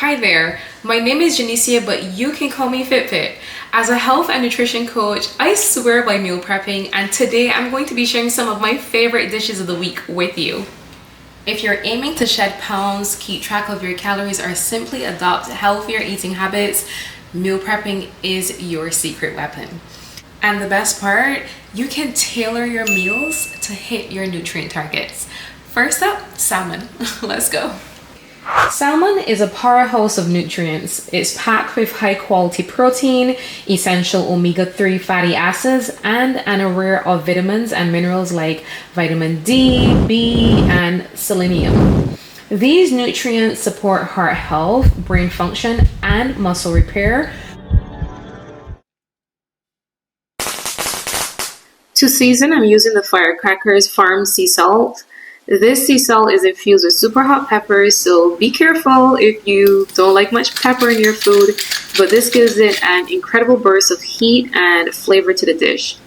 Hi there, my name is Janicia, but you can call me FitFit. As a health and nutrition coach, I swear by meal prepping, and today I'm going to be sharing some of my favorite dishes of the week with you. If you're aiming to shed pounds, keep track of your calories, or simply adopt healthier eating habits, meal prepping is your secret weapon. And the best part, you can tailor your meals to hit your nutrient targets. First up, salmon. Let's go. Salmon is a powerhouse of nutrients. It's packed with high quality protein, essential omega-3 fatty acids, and an array of vitamins and minerals like vitamin D, B, and selenium. These nutrients support heart health, brain function, and muscle repair. To season, I'm using the Firecrackers Farm sea salt. This sea salt is infused with super hot peppers, so be careful if you don't like much pepper in your food, but this gives it an incredible burst of heat and flavor to the dish.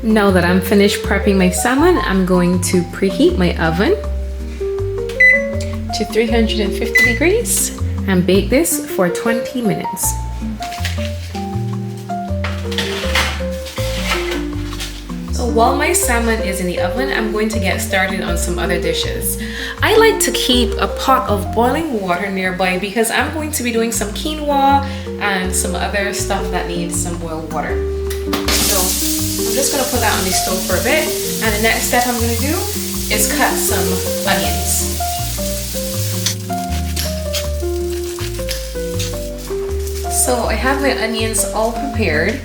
Now that I'm finished prepping my salmon, I'm going to preheat my oven to 350 degrees and bake this for 20 minutes. So while my salmon is in the oven, I'm going to get started on some other dishes. I like to keep a pot of boiling water nearby because I'm going to be doing some quinoa and some other stuff that needs some boiled water. So I'm just gonna put that on the stove for a bit, and the next step I'm gonna do is cut some onions. So I have my onions all prepared,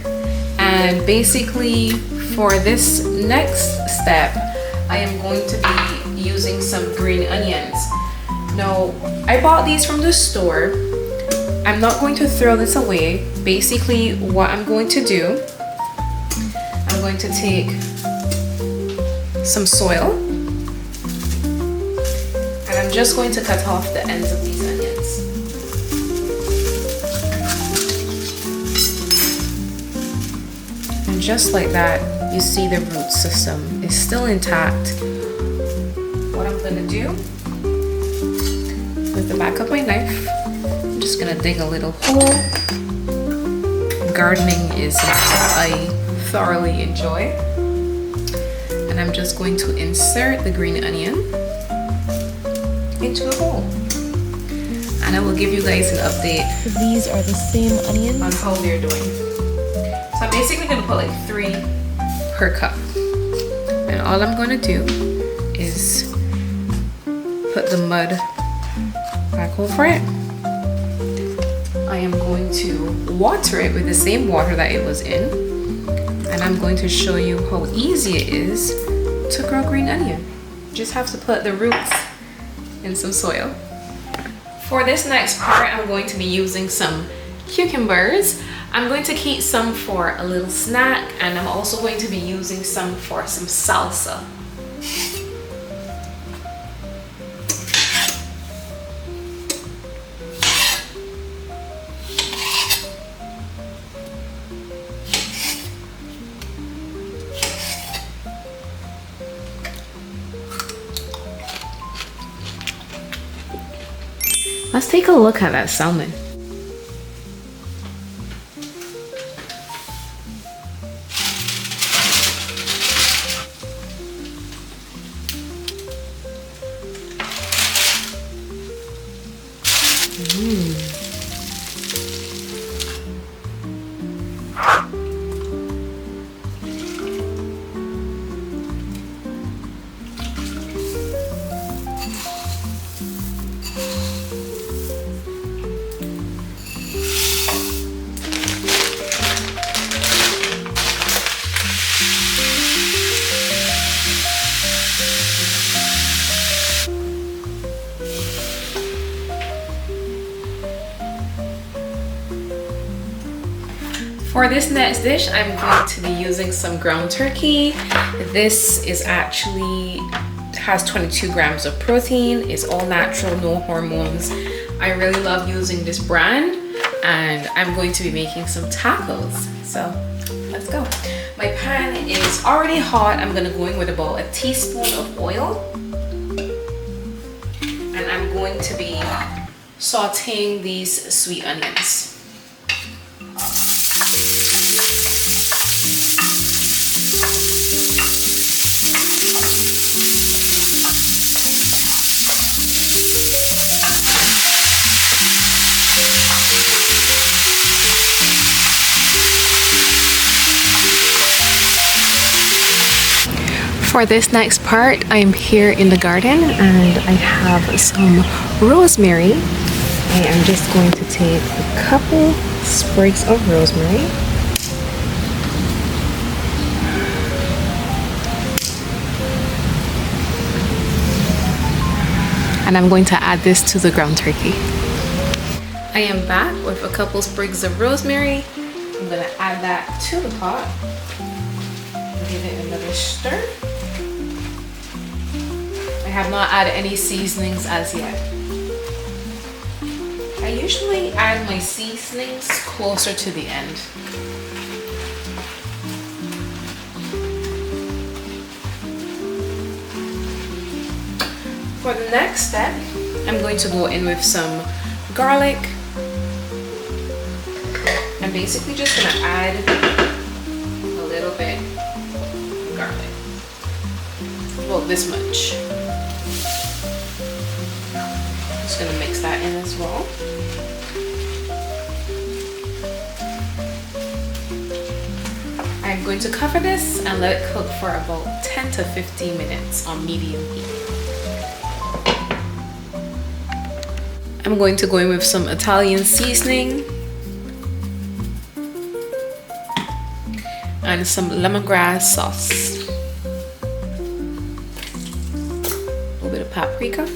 and basically for this next step, I am going to be using some green onions. Now, I bought these from the store. I'm not going to throw this away. Basically, what I'm going to do, I'm going to take some soil and I'm just going to cut off the ends of these onions. And just like that, you see the root system is still intact. What I'm going to do with the back of my knife, I'm just going to dig a little hole. Gardening is something I thoroughly enjoy, and I'm just going to insert the green onion into the hole, and I will give you guys an update. These are the same onions on how they're doing. So I'm basically going to put like 3 per cup, and all I'm going to do is put the mud back over it. I am going to water it with the same water that it was in. And I'm going to show you how easy it is to grow green onion. You just have to put the roots in some soil. For this next part, I'm going to be using some cucumbers. I'm going to keep some for a little snack, and I'm also going to be using some for some salsa. Let's take a look at that salmon. For this next dish, I'm going to be using some ground turkey. This is actually has 22 grams of protein. It's all natural, no hormones. I really love using this brand, and I'm going to be making some tacos. So let's go. My pan is already hot. I'm gonna go in with about a teaspoon of oil, and I'm going to be sauteing these sweet onions. For this next part, I'm here in the garden and I have some rosemary. I am just going to take a couple sprigs of rosemary. And I'm going to add this to the ground turkey. I am back with a couple sprigs of rosemary. I'm gonna add that to the pot. Give it another stir. I have not added any seasonings as yet. I usually add my seasonings closer to the end. For the next step, I'm going to go in with some garlic. I'm basically just gonna add a little bit of garlic. Well, this much. Just gonna mix that in as well. I'm going to cover this and let it cook for about 10 to 15 minutes on medium heat. I'm going to go in with some Italian seasoning and some lemongrass sauce. A little bit of paprika.